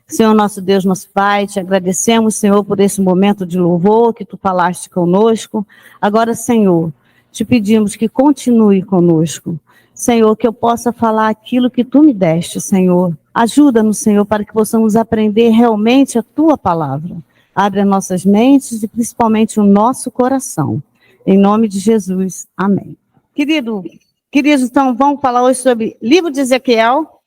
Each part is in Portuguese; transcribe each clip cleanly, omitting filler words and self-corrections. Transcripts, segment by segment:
Senhor, nosso Deus, nosso Pai, te agradecemos, Senhor, por esse momento de louvor que tu falaste conosco. Agora, Senhor, te pedimos que continue conosco. Senhor, que eu possa falar aquilo que tu me deste, Senhor. Ajuda-nos, Senhor, para que possamos aprender realmente a tua palavra. Abre as nossas mentes e principalmente o nosso coração. Em nome de Jesus. Amém. Queridos, então, vamos falar hoje sobre o livro de Ezequiel.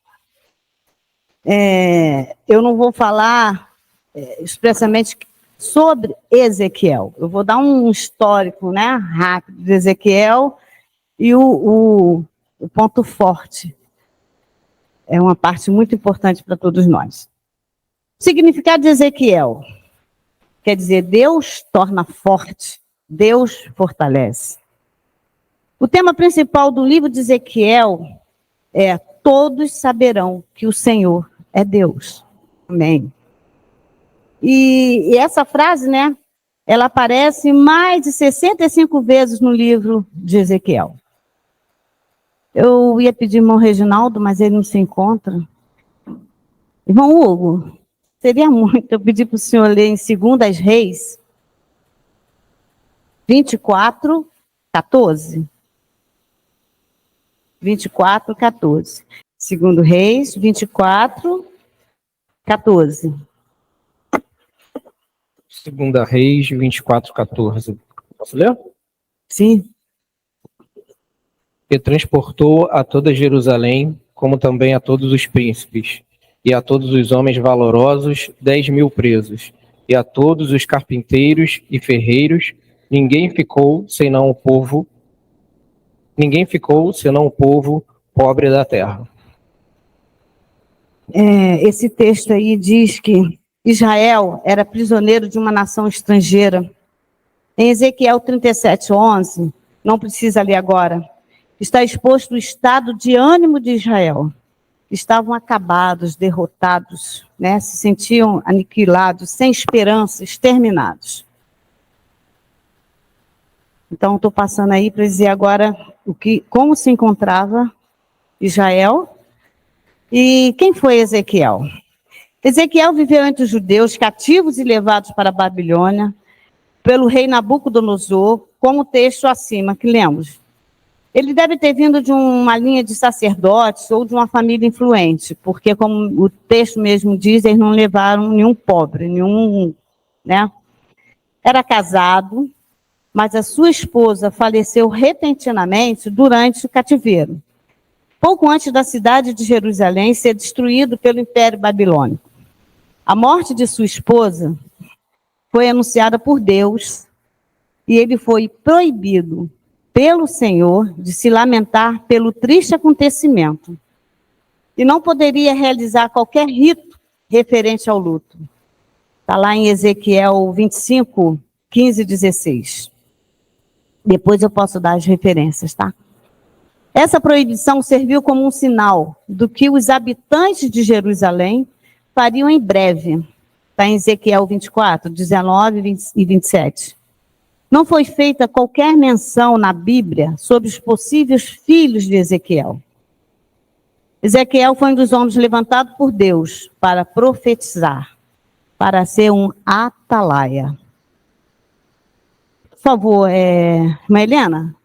Eu não vou falar expressamente sobre Ezequiel. Eu vou dar um histórico, né, rápido de Ezequiel e o ponto forte. É uma parte muito importante para todos nós. O significado de Ezequiel quer dizer Deus torna forte, Deus fortalece. O tema principal do livro de Ezequiel é: todos saberão que o Senhor é Deus. Amém. E essa frase, né, ela aparece mais de 65 vezes no livro de Ezequiel. Eu ia pedir irmão Reginaldo, mas ele não se encontra. Irmão Hugo, seria muito eu pedir para o senhor ler em 2 Reis 24, 14. 24, 14. 2 Reis 24, 14. 2 Reis 24, 14. Posso ler? Sim. E transportou a toda Jerusalém, como também a todos os príncipes, e a todos os homens valorosos, 10.000 presos, e a todos os carpinteiros e ferreiros, ninguém ficou senão o povo pobre da terra. Esse texto aí diz que Israel era prisioneiro de uma nação estrangeira. Em Ezequiel 37, 11, não precisa ler agora, está exposto o estado de ânimo de Israel. Estavam acabados, derrotados, né? Se sentiam aniquilados, sem esperança, exterminados. Então, estou passando aí para dizer agora como se encontrava Israel e quem foi Ezequiel. Ezequiel viveu entre os judeus cativos e levados para a Babilônia pelo rei Nabucodonosor, como o texto acima que lemos. Ele deve ter vindo de uma linha de sacerdotes ou de uma família influente, porque, como o texto mesmo diz, eles não levaram nenhum pobre, né? Era casado, mas a sua esposa faleceu repentinamente durante o cativeiro, pouco antes da cidade de Jerusalém ser destruída pelo Império Babilônico. A morte de sua esposa foi anunciada por Deus e ele foi proibido pelo Senhor de se lamentar pelo triste acontecimento e não poderia realizar qualquer rito referente ao luto. Está lá em Ezequiel 25, 15 e 16. Depois eu posso dar as referências, tá? Essa proibição serviu como um sinal do que os habitantes de Jerusalém fariam em breve. Está em Ezequiel 24, 19 e 27. Não foi feita qualquer menção na Bíblia sobre os possíveis filhos de Ezequiel. Ezequiel foi um dos homens levantados por Deus para profetizar, para ser um atalaia. Por favor, irmã Helena,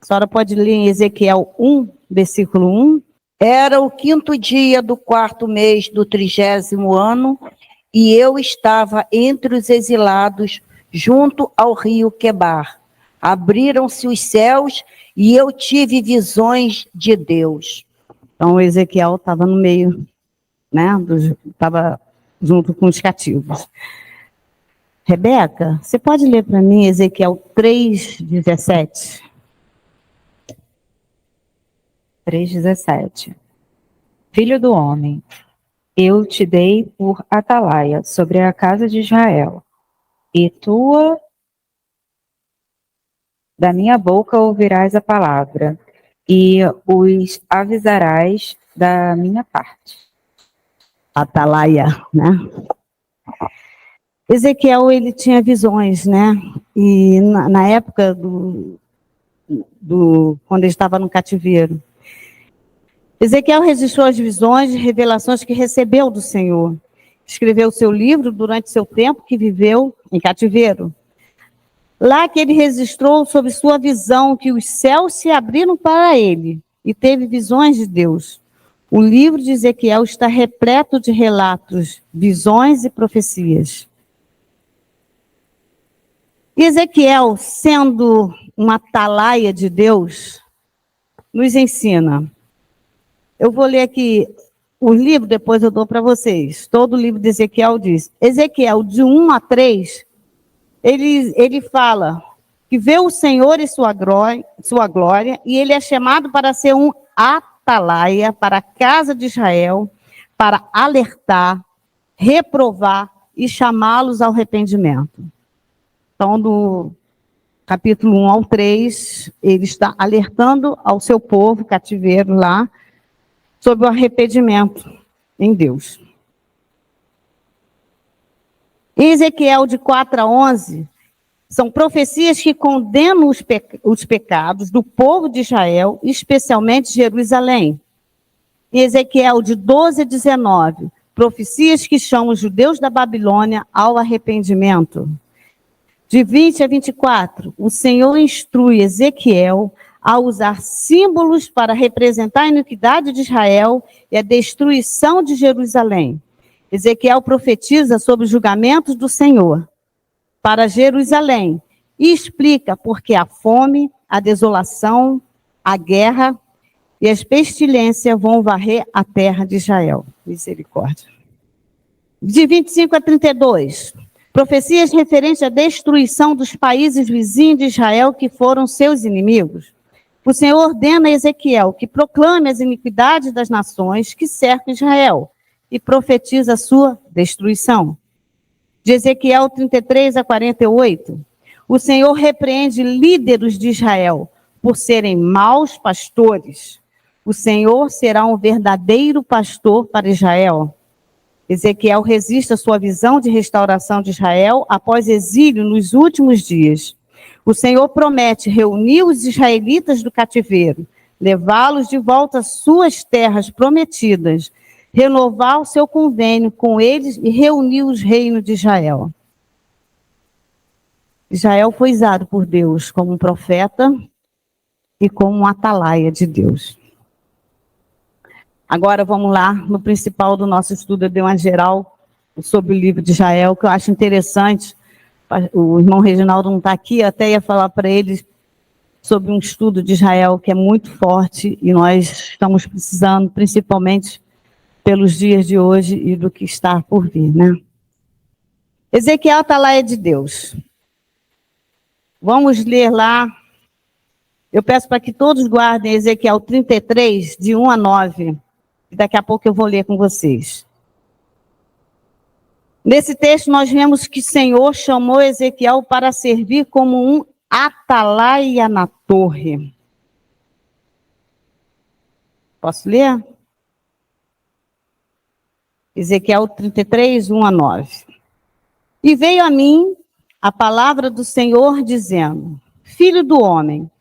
a senhora pode ler em Ezequiel 1, versículo 1. Era o 5º dia do 4º mês do 30º ano, e eu estava entre os exilados, junto ao rio Quebar. Abriram-se os céus e eu tive visões de Deus. Então, Ezequiel estava no meio, né? Estava junto com os cativos. Rebeca, você pode ler para mim Ezequiel 3:17? 3:17. Filho do homem, eu te dei por atalaia sobre a casa de Israel, e da minha boca ouvirás a palavra, e os avisarás da minha parte. Atalaia, né? Ezequiel, ele tinha visões, né? E na época quando ele estava no cativeiro, Ezequiel registrou as visões e revelações que recebeu do Senhor, escreveu seu livro durante seu tempo que viveu em cativeiro. Lá que ele registrou sobre sua visão que os céus se abriram para ele e teve visões de Deus. O livro de Ezequiel está repleto de relatos, visões e profecias. Ezequiel, sendo uma atalaia de Deus, nos ensina. Eu vou ler aqui o livro, depois eu dou para vocês. Todo o livro de Ezequiel diz. Ezequiel, de 1 a 3, ele fala que vê o Senhor e sua glória, e ele é chamado para ser um atalaia para a casa de Israel, para alertar, reprovar e chamá-los ao arrependimento. Então, do capítulo 1 ao 3, ele está alertando ao seu povo cativeiro lá sobre o arrependimento em Deus. Em Ezequiel, de 4 a 11, são profecias que condenam os pecados do povo de Israel, especialmente Jerusalém. Em Ezequiel, de 12 a 19, profecias que chamam os judeus da Babilônia ao arrependimento. De 20 a 24, o Senhor instrui Ezequiel a usar símbolos para representar a iniquidade de Israel e a destruição de Jerusalém. Ezequiel profetiza sobre os julgamentos do Senhor para Jerusalém e explica por que a fome, a desolação, a guerra e as pestilências vão varrer a terra de Israel. Misericórdia. De 25 a 32, profecias referentes à destruição dos países vizinhos de Israel que foram seus inimigos. O Senhor ordena a Ezequiel que proclame as iniquidades das nações que cercam Israel e profetiza a sua destruição. De Ezequiel 33 a 48, o Senhor repreende líderes de Israel por serem maus pastores. O Senhor será um verdadeiro pastor para Israel. Ezequiel resiste à sua visão de restauração de Israel após exílio nos últimos dias. O Senhor promete reunir os israelitas do cativeiro, levá-los de volta às suas terras prometidas, renovar o seu convênio com eles e reunir os reinos de Israel. Israel foi usado por Deus como um profeta e como um atalaia de Deus. Agora vamos lá, no principal do nosso estudo, eu dei uma geral sobre o livro de Israel, que eu acho interessante. O irmão Reginaldo não está aqui, até ia falar para ele sobre um estudo de Israel que é muito forte e nós estamos precisando, principalmente pelos dias de hoje e do que está por vir, né? Ezequiel, atalaia de Deus. Vamos ler lá. Eu peço para que todos guardem Ezequiel 33, de 1 a 9. E daqui a pouco eu vou ler com vocês. Nesse texto nós vemos que o Senhor chamou Ezequiel para servir como um atalaia na torre. Posso ler? Ezequiel 33, 1 a 9. E veio a mim palavra do Senhor dizendo: Filho do homem,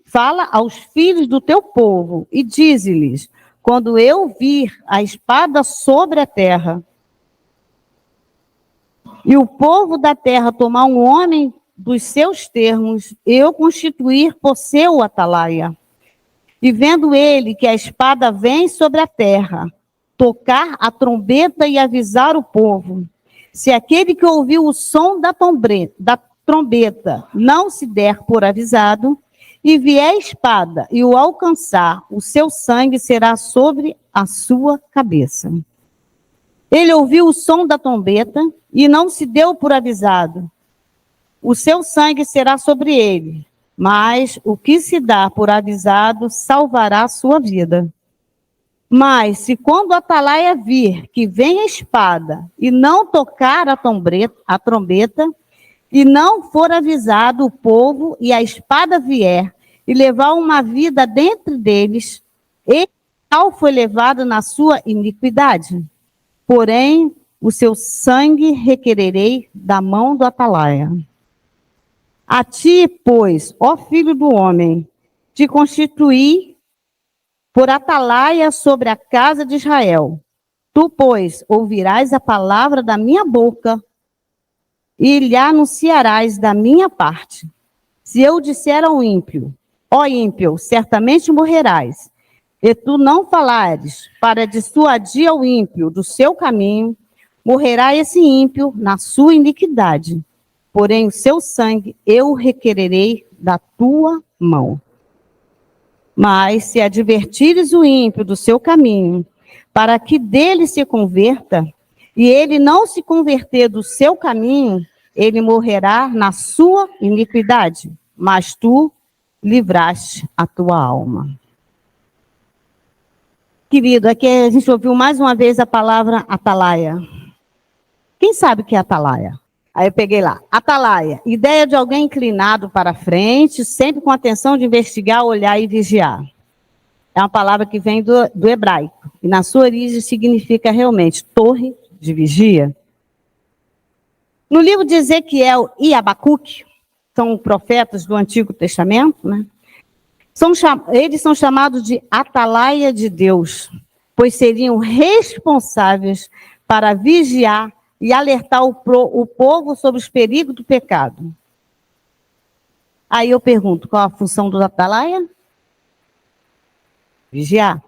fala aos filhos do teu povo e dize-lhes: quando eu vir a espada sobre a terra, e o povo da terra tomar um homem dos seus termos, eu constituir por seu atalaia. E vendo ele que a espada vem sobre a terra, tocar a trombeta e avisar o povo. Se aquele que ouviu o som da trombeta não se der por avisado, e vier a espada e o alcançar, o seu sangue será sobre a sua cabeça. Ele ouviu o som da trombeta e não se deu por avisado. O seu sangue será sobre ele, mas o que se dá por avisado salvará a sua vida. Mas se quando a atalaia vir que vem a espada e não tocar a trombeta, e não for avisado o povo e a espada vier e levar uma vida dentre deles, ele tal foi levado na sua iniquidade. Porém, o seu sangue requererei da mão do atalaia. A ti, pois, ó filho do homem, te constituí por atalaia sobre a casa de Israel. Tu, pois, ouvirás a palavra da minha boca e lhe anunciarás da minha parte. Se eu disser ao ímpio, ó ímpio, certamente morrerás, e tu não falares para dissuadir ao ímpio do seu caminho, morrerá esse ímpio na sua iniquidade. Porém, o seu sangue eu requererei da tua mão. Mas se advertires o ímpio do seu caminho, para que dele se converta, e ele não se converter do seu caminho, ele morrerá na sua iniquidade, mas tu livraste a tua alma. Querido, aqui a gente ouviu mais uma vez a palavra atalaia. Quem sabe o que é atalaia? Aí eu peguei lá, atalaia, ideia de alguém inclinado para frente, sempre com a atenção de investigar, olhar e vigiar. É uma palavra que vem do hebraico, e na sua origem significa realmente torre de vigia. No livro de Ezequiel e Abacuque, são profetas do Antigo Testamento, né? Eles são chamados de atalaia de Deus, pois seriam responsáveis para vigiar e alertar o povo sobre os perigos do pecado. Aí eu pergunto, qual a função do atalaia? Vigiar.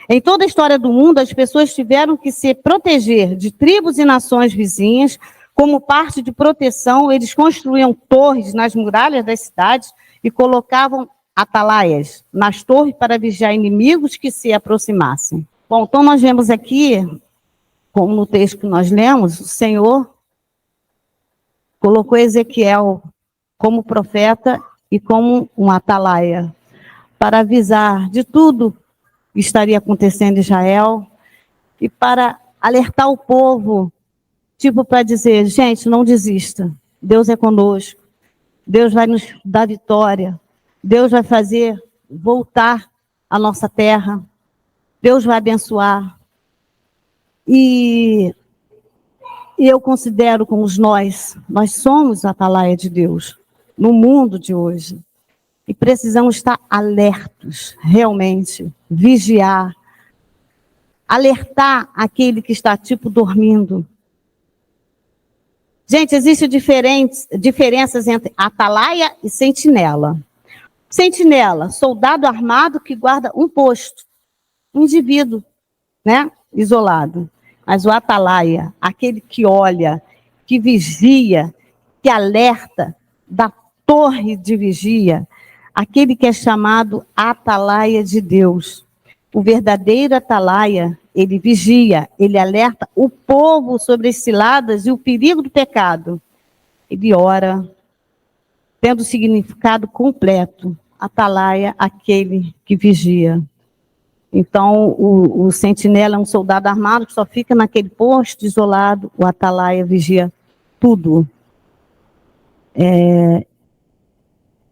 Em toda a história do mundo, as pessoas tiveram que se proteger de tribos e nações vizinhas. Como parte de proteção, eles construíam torres nas muralhas das cidades e colocavam atalaias nas torres para vigiar inimigos que se aproximassem. Bom, então nós vemos aqui, como no texto que nós lemos, o Senhor colocou Ezequiel como profeta e como um atalaia, para avisar de tudo que estaria acontecendo em Israel e para alertar o povo, tipo para dizer, gente, não desista, Deus é conosco, Deus vai nos dar vitória, Deus vai fazer voltar a nossa terra, Deus vai abençoar. E eu considero como nós somos a atalaia de Deus no mundo de hoje. E precisamos estar alertos, realmente, vigiar, alertar aquele que está tipo dormindo. Gente, existem diferenças entre atalaia e sentinela. Sentinela, soldado armado que guarda um posto, um indivíduo, né, isolado. Mas o atalaia, aquele que olha, que vigia, que alerta, da torre de vigia, aquele que é chamado atalaia de Deus. O verdadeiro atalaia, ele vigia, ele alerta o povo sobre as ciladas e o perigo do pecado. Ele ora, tendo o significado completo. Atalaia, aquele que vigia. Então, o sentinela é um soldado armado que só fica naquele posto isolado. O atalaia vigia tudo.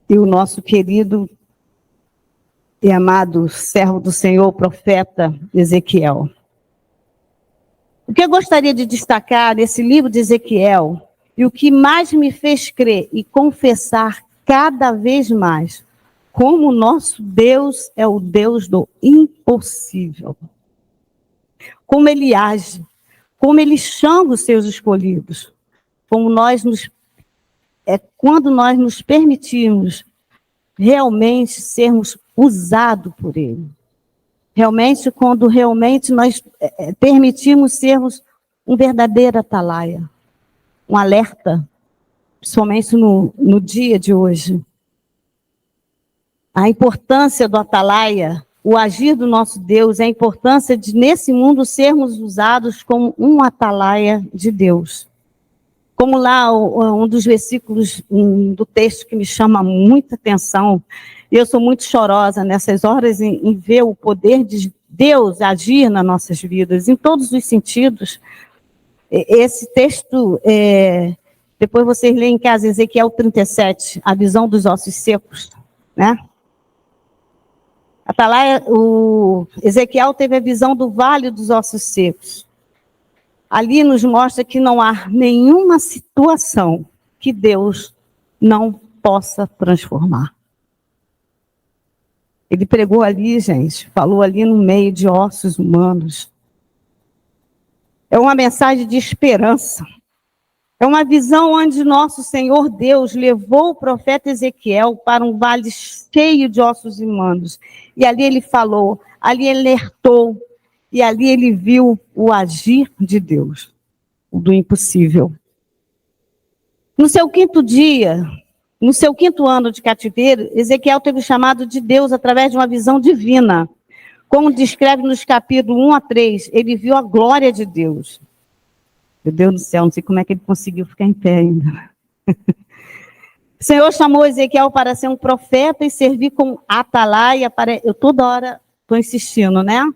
E o nosso querido e amado servo do Senhor, profeta Ezequiel. O que eu gostaria de destacar nesse livro de Ezequiel, e o que mais me fez crer e confessar cada vez mais, como o nosso Deus é o Deus do impossível. Como ele age, como ele chama os seus escolhidos, como quando nós nos permitimos realmente sermos usados por ele. Realmente, quando realmente nós permitimos sermos um verdadeiro atalaia, um alerta, principalmente no dia de hoje. A importância do atalaia, o agir do nosso Deus, a importância de, nesse mundo, sermos usados como um atalaia de Deus. Como lá, um dos versículos do texto que me chama muita atenção, e eu sou muito chorosa nessas horas em ver o poder de Deus agir nas nossas vidas, em todos os sentidos. Esse texto, depois vocês leem em casa, Ezequiel 37, a visão dos ossos secos, né? O Ezequiel teve a visão do vale dos ossos secos. Ali nos mostra que não há nenhuma situação que Deus não possa transformar. Ele pregou ali, gente, falou ali no meio de ossos humanos. É uma mensagem de esperança. É uma visão onde nosso Senhor Deus levou o profeta Ezequiel para um vale cheio de ossos humanos. E ali ele falou, ali ele alertou, e ali ele viu o agir de Deus, do impossível. No seu 5º dia, no seu 5º ano de cativeiro, Ezequiel teve o chamado de Deus através de uma visão divina. Como descreve nos capítulos 1 a 3, ele viu a glória de Deus. Meu Deus do céu, não sei como é que ele conseguiu ficar em pé ainda. O Senhor chamou Ezequiel para ser um profeta e servir como atalaia. Eu toda hora estou insistindo, né? O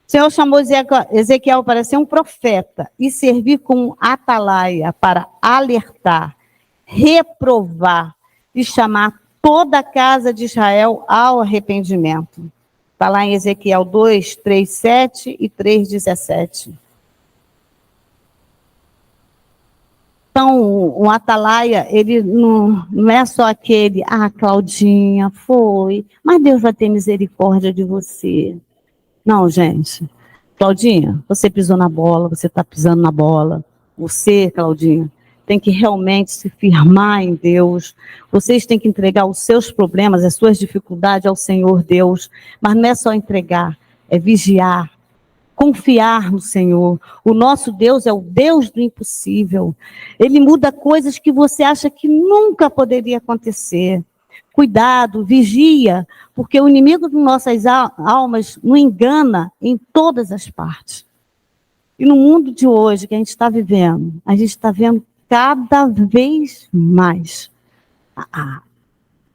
Senhor chamou Ezequiel para ser um profeta e servir como atalaia para alertar, reprovar e chamar toda a casa de Israel ao arrependimento. Está lá em Ezequiel 2, 3, 7 e 3, 17. Então, o atalaia, ele não é só aquele, Claudinha, foi, mas Deus vai ter misericórdia de você. Não, gente. Claudinha, você pisou na bola, você está pisando na bola. Você, Claudinha, tem que realmente se firmar em Deus. Vocês têm que entregar os seus problemas, as suas dificuldades ao Senhor Deus. Mas não é só entregar, é vigiar. Confiar no Senhor. O nosso Deus é o Deus do impossível. Ele muda coisas que você acha que nunca poderia acontecer. Cuidado, vigia, porque o inimigo de nossas almas nos engana em todas as partes. E no mundo de hoje que a gente está vivendo, a gente está vendo cada vez mais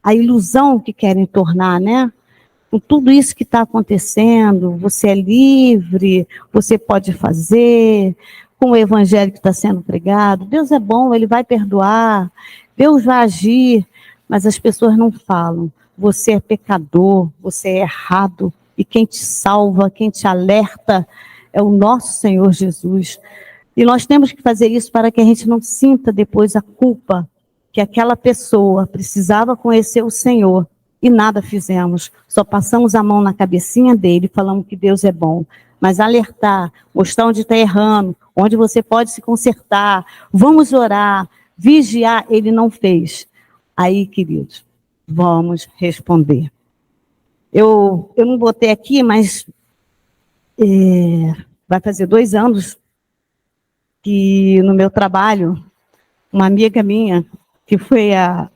a ilusão que querem tornar, né? Com tudo isso que está acontecendo, você é livre, você pode fazer, com o evangelho que está sendo pregado. Deus é bom, Ele vai perdoar, Deus vai agir, mas as pessoas não falam. Você é pecador, você é errado, e quem te salva, quem te alerta é o nosso Senhor Jesus. E nós temos que fazer isso para que a gente não sinta depois a culpa que aquela pessoa precisava conhecer o Senhor. E nada fizemos, só passamos a mão na cabecinha dele, falamos que Deus é bom. Mas alertar, mostrar onde está errando, onde você pode se consertar, vamos orar, vigiar, ele não fez. Aí, queridos, vamos responder. Eu não botei aqui, mas vai fazer 2 anos que no meu trabalho, uma amiga minha, que foi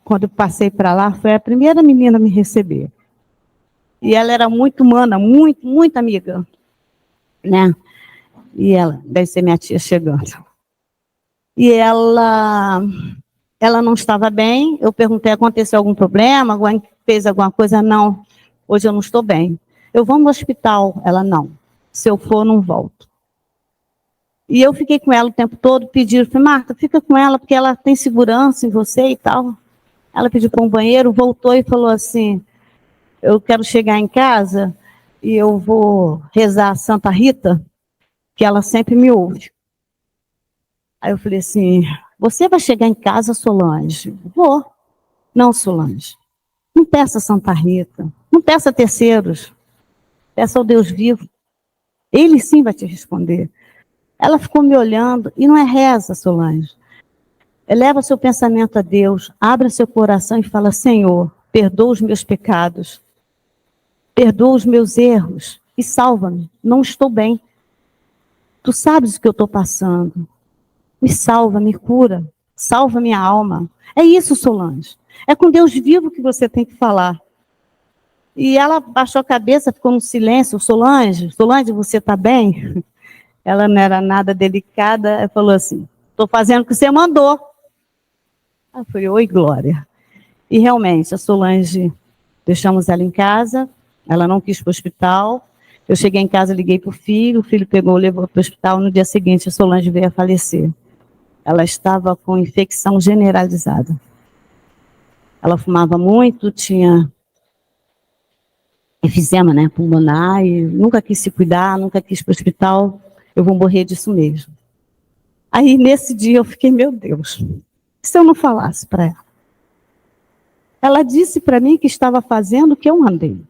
quando eu passei para lá, foi a primeira menina a me receber. E ela era muito humana, muito, muito amiga, né? E ela, deve ser minha tia chegando. E ela não estava bem, eu perguntei, aconteceu algum problema, fez alguma coisa? Não, hoje eu não estou bem. Eu vou no hospital? Ela, não. Se eu for, não volto. E eu fiquei com ela o tempo todo, pediram, falei, Marta, fica com ela, porque ela tem segurança em você e tal. Ela pediu para um banheiro, voltou e falou assim, eu quero chegar em casa e eu vou rezar a Santa Rita, que ela sempre me ouve. Aí eu falei assim, você vai chegar em casa, Solange? Vou. Não, Solange, não peça Santa Rita, não peça terceiros, peça ao Deus vivo. Ele sim vai te responder. Ela ficou me olhando, e não é reza, Solange. Eleva seu pensamento a Deus, abra seu coração e fala, Senhor, perdoa os meus pecados, perdoa os meus erros e salva-me, não estou bem. Tu sabes o que eu estou passando. Me salva, me cura, salva minha alma. É isso, Solange. É com Deus vivo que você tem que falar. E ela baixou a cabeça, ficou no silêncio. Solange, você está bem? Ela não era nada delicada, ela falou assim, estou fazendo o que você mandou. Eu falei, oi, Glória. E realmente, a Solange, deixamos ela em casa, ela não quis para o hospital. Eu cheguei em casa, liguei para o filho pegou, levou para o hospital. No dia seguinte, a Solange veio a falecer. Ela estava com infecção generalizada. Ela fumava muito, tinha enfisema, né, pulmonar, e nunca quis se cuidar, nunca quis ir para o hospital. Eu vou morrer disso mesmo. Aí, nesse dia, eu fiquei, meu Deus, se eu não falasse para ela? Ela disse para mim que estava fazendo o que eu mandei.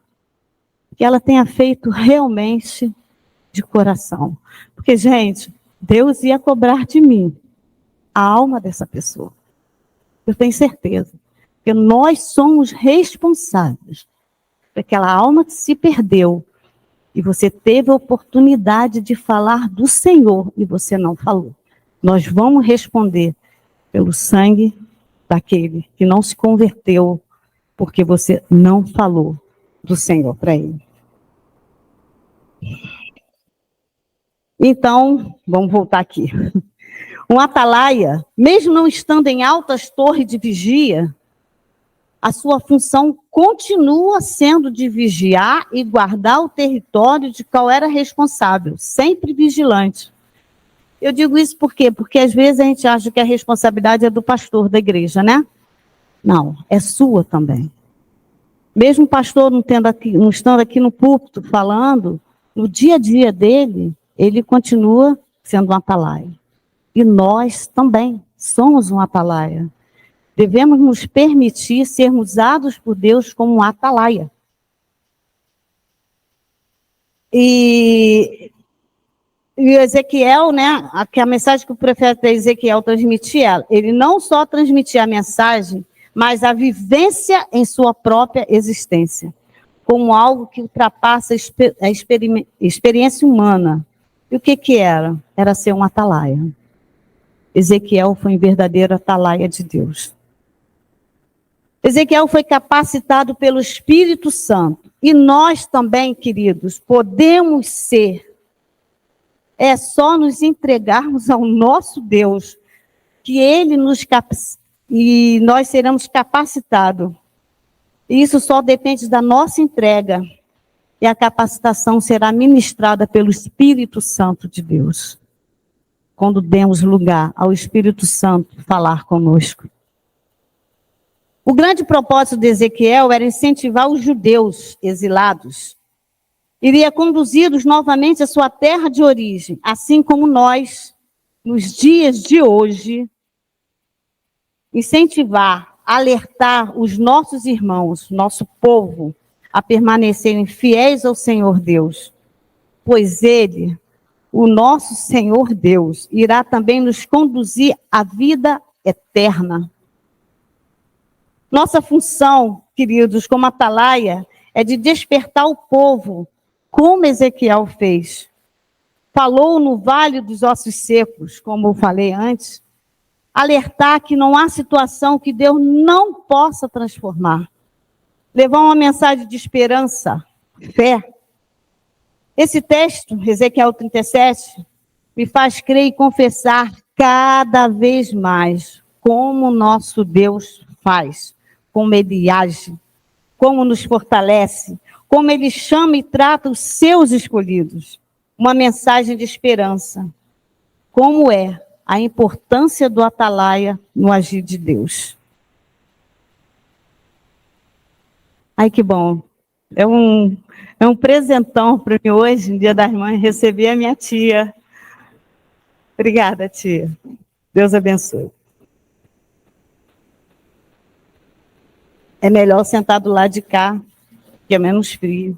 Que ela tenha feito realmente de coração. Porque, gente, Deus ia cobrar de mim a alma dessa pessoa. Eu tenho certeza. Porque nós somos responsáveis por aquela alma que se perdeu. E você teve a oportunidade de falar do Senhor e você não falou. Nós vamos responder pelo sangue daquele que não se converteu, porque você não falou do Senhor para ele. Então, vamos voltar aqui. Um atalaia, mesmo não estando em altas torres de vigia, a sua função continua sendo de vigiar e guardar o território de qual era responsável, sempre vigilante. Eu digo isso por quê? Porque às vezes a gente acha que a responsabilidade é do pastor da igreja, né? Não, é sua também. Mesmo o pastor não estando aqui no púlpito falando, no dia a dia dele, ele continua sendo um atalaia. E nós também somos um atalaia. Devemos nos permitir sermos usados por Deus como um atalaia. E Ezequiel, né, a mensagem que o profeta Ezequiel transmitia, ele não só transmitia a mensagem, mas a vivência em sua própria existência, como algo que ultrapassa a experiência humana. E o que era? Era ser um atalaia. Ezequiel foi um verdadeiro atalaia de Deus. Ezequiel foi capacitado pelo Espírito Santo. E nós também, queridos, podemos ser. É só nos entregarmos ao nosso Deus, que Ele nos capacita, e nós seremos capacitados. E isso só depende da nossa entrega. E a capacitação será ministrada pelo Espírito Santo de Deus. Quando demos lugar ao Espírito Santo falar conosco. O grande propósito de Ezequiel era incentivar os judeus exilados. Iria conduzi-los novamente à sua terra de origem, assim como nós, nos dias de hoje, incentivar, alertar os nossos irmãos, nosso povo, a permanecerem fiéis ao Senhor Deus, pois Ele, o nosso Senhor Deus, irá também nos conduzir à vida eterna. Nossa função, queridos, como atalaia, é de despertar o povo, como Ezequiel fez. Falou no vale dos ossos secos, como eu falei antes, alertar que não há situação que Deus não possa transformar. Levar uma mensagem de esperança, fé. Esse texto, Ezequiel 37, me faz crer e confessar cada vez mais como o nosso Deus faz, como Ele age, como nos fortalece, como Ele chama e trata os seus escolhidos. Uma mensagem de esperança. Como é a importância do atalaia no agir de Deus. Ai, que bom. É um presentão para mim hoje, no Dia das Mães, receber a minha tia. Obrigada, tia. Deus abençoe. É melhor sentar do lado de cá, que é menos frio.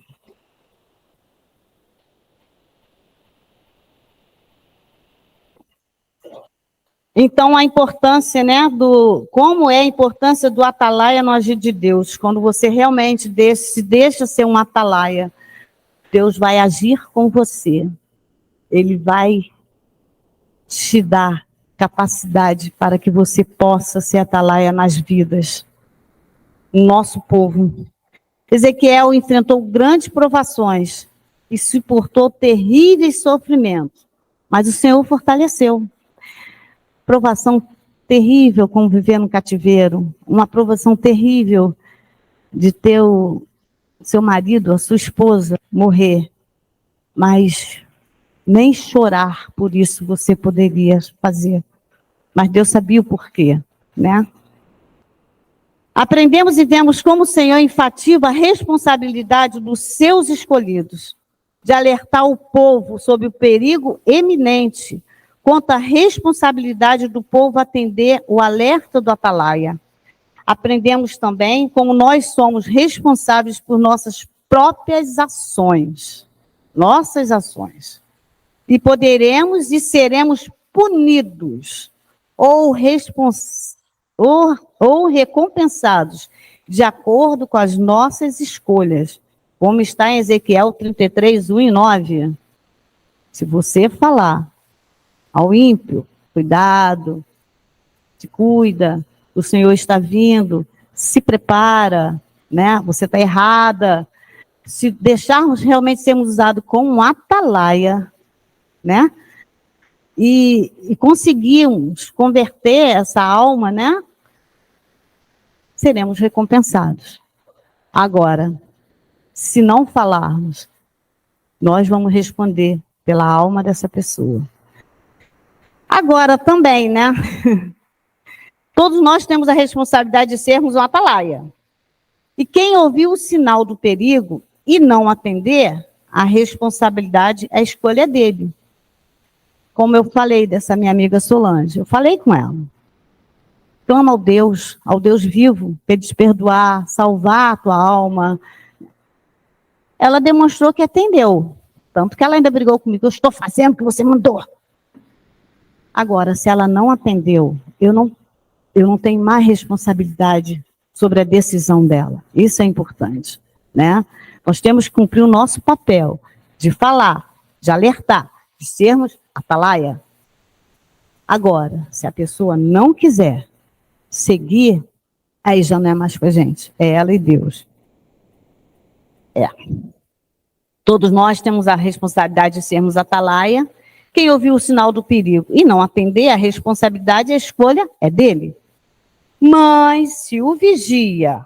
Então, a importância, né, como é a importância do atalaia no agir de Deus. Quando você realmente se deixa ser um atalaia, Deus vai agir com você. Ele vai te dar capacidade para que você possa ser atalaia nas vidas. O nosso povo. Ezequiel enfrentou grandes provações e suportou terríveis sofrimentos, mas o Senhor fortaleceu. Provação terrível como viver no cativeiro, uma provação terrível de ter o seu marido, a sua esposa, morrer, mas nem chorar por isso você poderia fazer. Mas Deus sabia o porquê, né? Aprendemos e vemos como o Senhor enfatiza a responsabilidade dos seus escolhidos, de alertar o povo sobre o perigo eminente, quanto à responsabilidade do povo atender o alerta do atalaia. Aprendemos também como nós somos responsáveis por nossas próprias ações. Nossas ações. e poderemos e seremos punidos ou recompensados de acordo com as nossas escolhas, como está em Ezequiel 33, 1 e 9. Se você falar ao ímpio, cuidado, se cuida, o Senhor está vindo, se prepara, né? Você está errada. Se deixarmos realmente sermos usados como um atalaia, né? E conseguirmos converter essa alma, né? Seremos recompensados. Agora, se não falarmos, nós vamos responder pela alma dessa pessoa. Agora também, né? Todos nós temos a responsabilidade de sermos um atalaia. E quem ouvir o sinal do perigo e não atender, a responsabilidade, a escolha é dele. Como eu falei dessa minha amiga Solange, eu falei com ela. Clama ao Deus vivo, para Ele te perdoar, salvar a tua alma. Ela demonstrou que atendeu. Tanto que ela ainda brigou comigo, eu estou fazendo o que você mandou. Agora, se ela não atendeu, eu não tenho mais responsabilidade sobre a decisão dela. Isso é importante, né? Nós temos que cumprir o nosso papel de falar, de alertar, de sermos atalaia. Agora, se a pessoa não quiser seguir, aí já não é mais com a gente, é ela e Deus. Todos nós temos a responsabilidade de sermos atalaia. Quem ouviu o sinal do perigo e não atender, a responsabilidade, a escolha é dele. Mas se o vigia,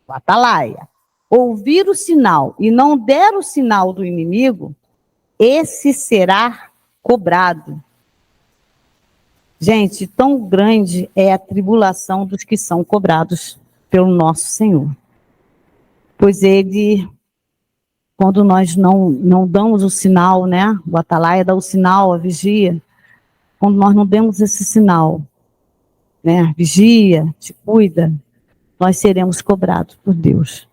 o atalaia, ouvir o sinal e não der o sinal do inimigo, esse será cobrado. Gente, tão grande é a tribulação dos que são cobrados pelo nosso Senhor. Pois ele, quando nós não damos o sinal, né? O atalaia dá o sinal, a vigia. Quando nós não demos esse sinal, né? Vigia, te cuida, nós seremos cobrados por Deus.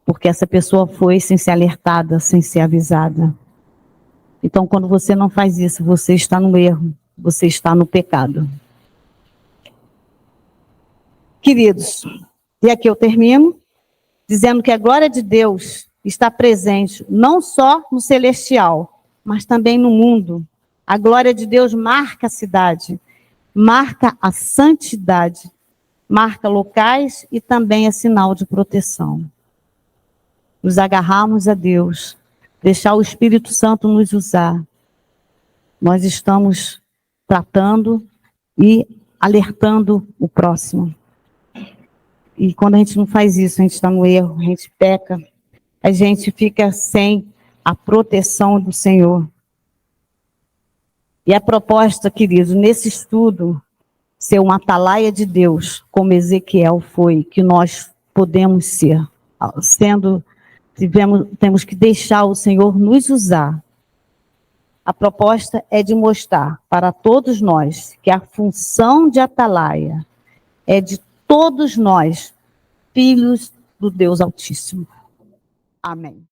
Porque essa pessoa foi sem ser alertada, sem ser avisada. Então, quando você não faz isso, você está no erro, você está no pecado. Queridos, e aqui eu termino, dizendo que a glória de Deus está presente não só no celestial, mas também no mundo. A glória de Deus marca a cidade, marca a santidade, marca locais e também é sinal de proteção. Nos agarrarmos a Deus, deixar o Espírito Santo nos usar. Nós estamos tratando e alertando o próximo. E quando a gente não faz isso, a gente está no erro, a gente peca, a gente fica sem a proteção do Senhor. E a proposta, queridos, nesse estudo, ser uma atalaia de Deus, como Ezequiel foi, que nós podemos ser, temos que deixar o Senhor nos usar. A proposta é de mostrar para todos nós que a função de atalaia é de todos nós, filhos do Deus Altíssimo. Amém.